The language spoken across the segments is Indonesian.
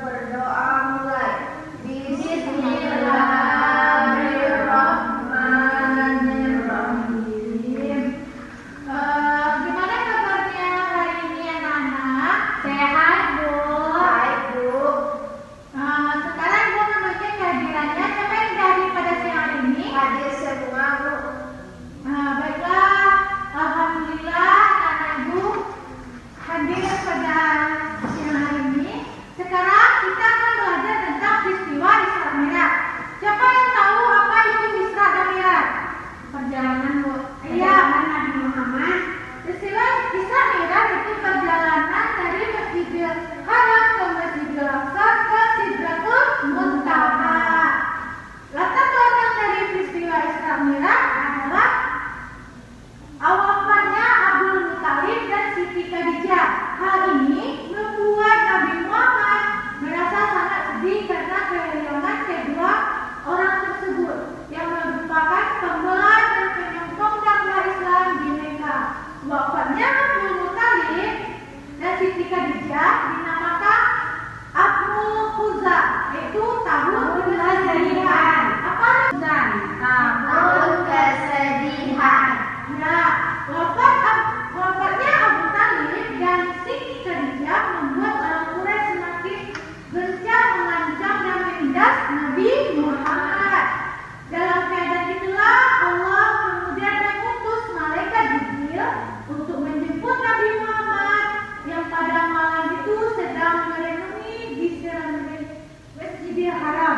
berdoa mulai. Bismillahirrahmanirrahim. Gimana kabarnya hari ini anak-anak? Sehat, Bu? Baik, Bu. Sekarang Bu membaca kehadirannya. Siapa yang hadir pada siang hari ini? Hadir semua, Bu. Baiklah, alhamdulillah anak Bu hadir pada siang hari ini. Sekarang kita akan belajar tentang peristiwa Isra Mi'raj. Siapa yang tahu apa itu Isra dan Mi'raj? Perjalanan, Bu. Perjalanan Nabi Muhammad. Peristiwa Isra Mi'raj itu perjalanan dari Masjidil Haram ke Masjidil Aqsa ke Sidratul Muntaha. Latar belakang dari peristiwa Isra Mi'raj adalah wafatnya Abdul Muthalib dan Siti Khadijah. Hal ini membuat Nabi Muhammad merasa sangat sedih karena kehilangan kedua orang tersebut yang merupakan pembelah dan penyokong dakwah Islam di Mekah. Wafatnya Abdul Muthalib dan Siti Khadijah dinamakan Amul Huza, yaitu tahun kesedihan. Apa Huzan? Tahun kesedihan. Ya, wafatnya Abu Thalib dan Siti Khadijah membuat orang Quraisy semakin gencar mengancam dan menindas Nabi Muhammad. Dalam keadaan itulah Allah kemudian mengutus malaikat Jibril untuk menjemput Nabi Muhammad yang pada malam itu sedang merenungi di serambi Masjidil Haram.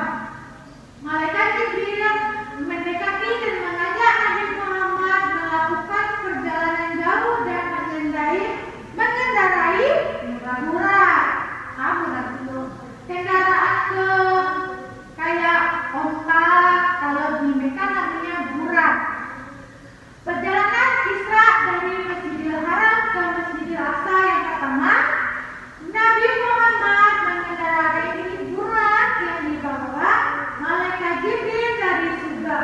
Malaikat Jibril mendekati dan mengajak Nabi Muhammad melakukan perjalanan jauh dan mengendarai burak. Kendaraan ke kayak onta, kalau di Mekah namanya burak. Perjalanan Isra dari Masjidil Haram ke Masjidil Aqsa yang pertama, Nabi Muhammad mengendarai burak yang dibawa malaikat Jibril dari surga.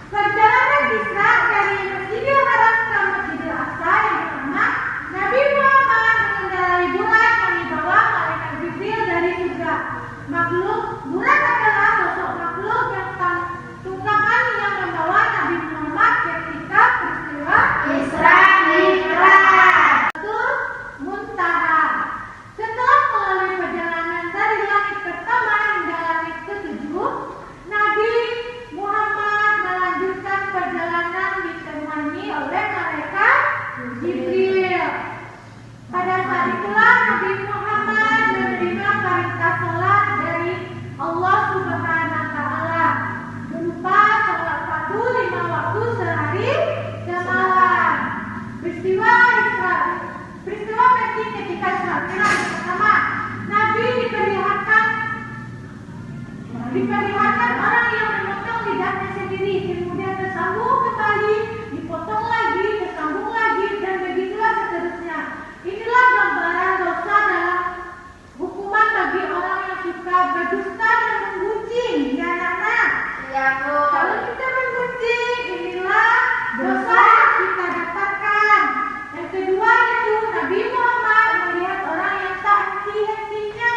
Perjalanan Isra dari Masjidil Haram ke Masjidil Aqsa yang pertama, Nabi Muhammad mengendarai burak yang dibawa malaikat Jibril dari surga. Burak adalah sosok makhluk yang tunggangan yang membawa Nabi Muhammad ketika peristiwa Isra Mi'raj ke Muntaha. Setelah melalui perjalanan dari langit pertama hingga langit ketujuh, Nabi Muhammad melanjutkan perjalanan ditemani oleh malaikat Jibril. Pada saat itulah Nabi Muhammad menerima perintah sholat dari Allah Subhanahu wa Ta'ala berupa sholat fardu 5 waktu sehari semalam. Peristiwa penting ketika Isra Mi'raj yang pertama, Nabi diperlihatkan orang yang memotong lidahnya sendiri, kemudian tersambung kembali, dipotong lagi, tersambung lagi, dan begitulah seterusnya. Inilah gambaran dosa dalam hukuman bagi orang yang suka berdusta dan menggunjing. Ya anak-anak? Iya, Bu. Kalau kita menggunjing, inilah dosa yang kita dapatkan. Yang kedua itu Nabi Muhammad melihat orang yang tak henti-hentinya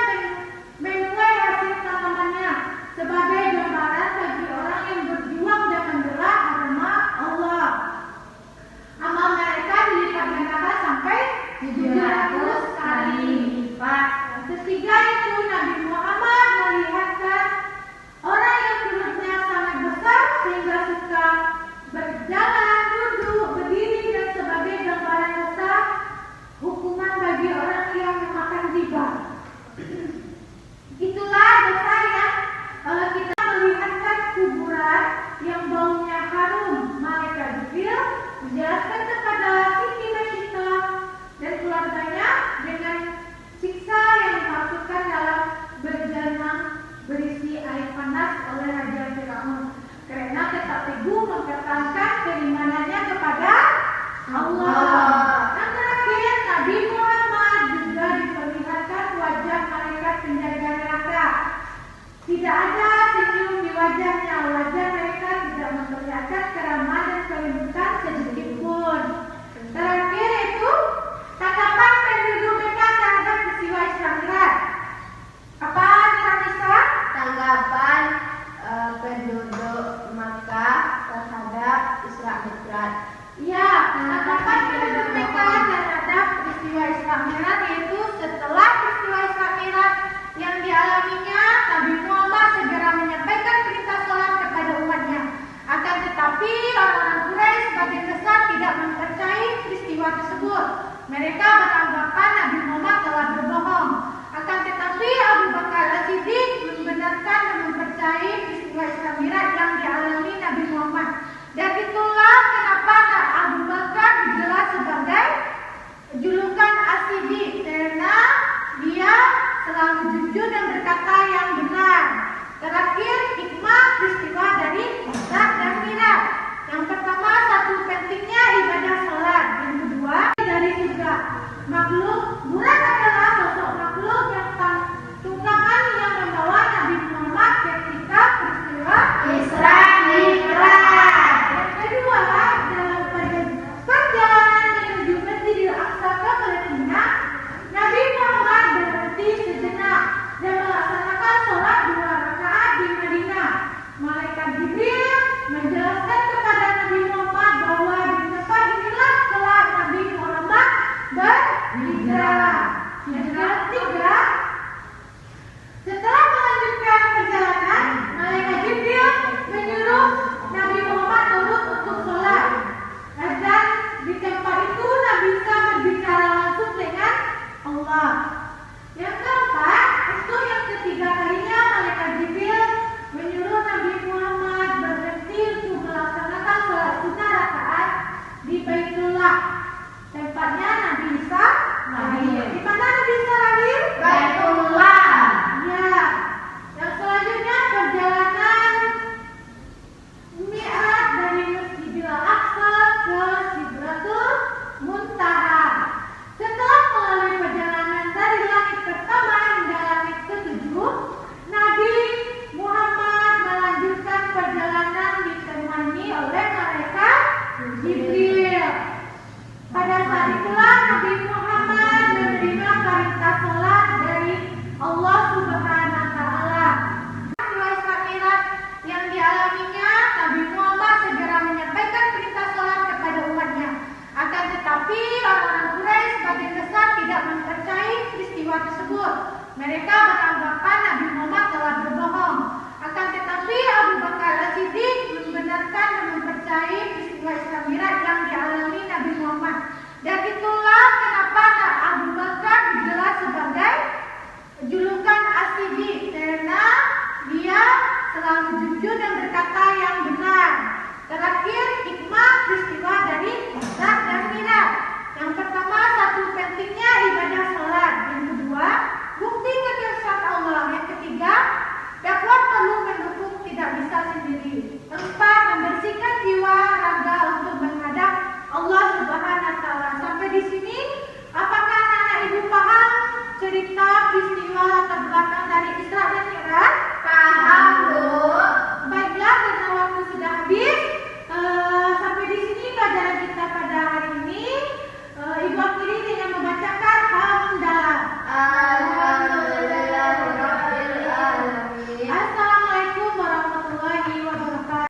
menuai hasil tanamannya sebagai gambaran bagi orang yang berjuang dan membela agama Allah. Amal mereka dilipat gandakan sampai 700 kali lipat. Ketiga itu Nabi Muhammad melihatkan orang yang perutnya sangat besar sehingga suka berjalan, duduk, berdiri dan sebagai gambaran dosa hukuman bagi orang yang memakan riba. Itulah dosa yang kita melihatkan kuburan yang baunya harum. Malaikat Jibril menjelaskan kepada Siti Khadijah dan keluarganya dengan siksa yang dimaksudkan dalam Mereka beranggapan Nabi Muhammad telah berbohong. Akan tetapi Abu Bakar As-Siddiq membenarkan dan mempercayai peristiwa Isra Mi'raj yang dialami Nabi Muhammad. Dan itulah kenapa Abu Bakar digelar sebagai julukan As-Siddiq, karena dia selalu jujur dan berkata yang benar. Terakhir, hikmah peristiwa dari Isra dan Mi'raj. Yang pertama, satu pentingnya ibadah salat. Yang kedua, dari surga. Bulan adalah sosok makhluk yang tunggangan yang membawa Nabi Muhammad ketika peristiwa Isra Mi'raj. Yang kedua, dalam perjalanan menuju Masjidil Aqsa ke Palestina, Nabi Muhammad berhenti sejenak dan melaksanakan sholat 2 rakaat di Madinah. Malaikat Jibril menjelaskan kepada Nabi Muhammad bahwa di tempat inilah kelak Nabi Muhammad berhijrah. Yang ketiga, setelah melanjutkan perjalanan, Malaikat Jibril menyuruh Nabi Muhammad turut untuk sholat. Dan di tempat itu Nabi bisa berbicara langsung dengan Allah. Yang keempat, itu yang ketiga kalinya Malaikat Jibril menyuruh Nabi Muhammad berhenti untuk melaksanakan sholat sunnah rakaat di Baitullah, tempatnya Nabi Isa lahir. Di mana Nabi Isa lahir? Baitullah. Ya. Yang selanjutnya perjalanan Mi'raj dari Masjidil Aqsa ke Sidratul Muntaha. Setelah melalui perjalanan dari langit pertama hingga langit ke-7, Nabi Muhammad melanjutkan perjalanan ditemani oleh malaikat Jibril. Pada saat itulah Nabi Muhammad menerima perintah sholat dari Allah Subhanahu wa Ta'ala. Peristiwa Isra Mi'raj yang dialaminya, Nabi Muhammad segera menyampaikan perintah sholat kepada umatnya. Akan tetapi orang-orang Quraisy sebagian besar tidak mempercayai peristiwa tersebut. Mereka beranggapan Nabi Muhammad telah berbohong. Akan tetapi Abu Bakar As-Siddiq membenarkan dan mempercayai peristiwa Isra Mi'raj yang dialami Nabi Muhammad. Dan itulah kenapa Abu Bakar digelar sebagai julukan As-Siddiq, karena dia selalu jujur dan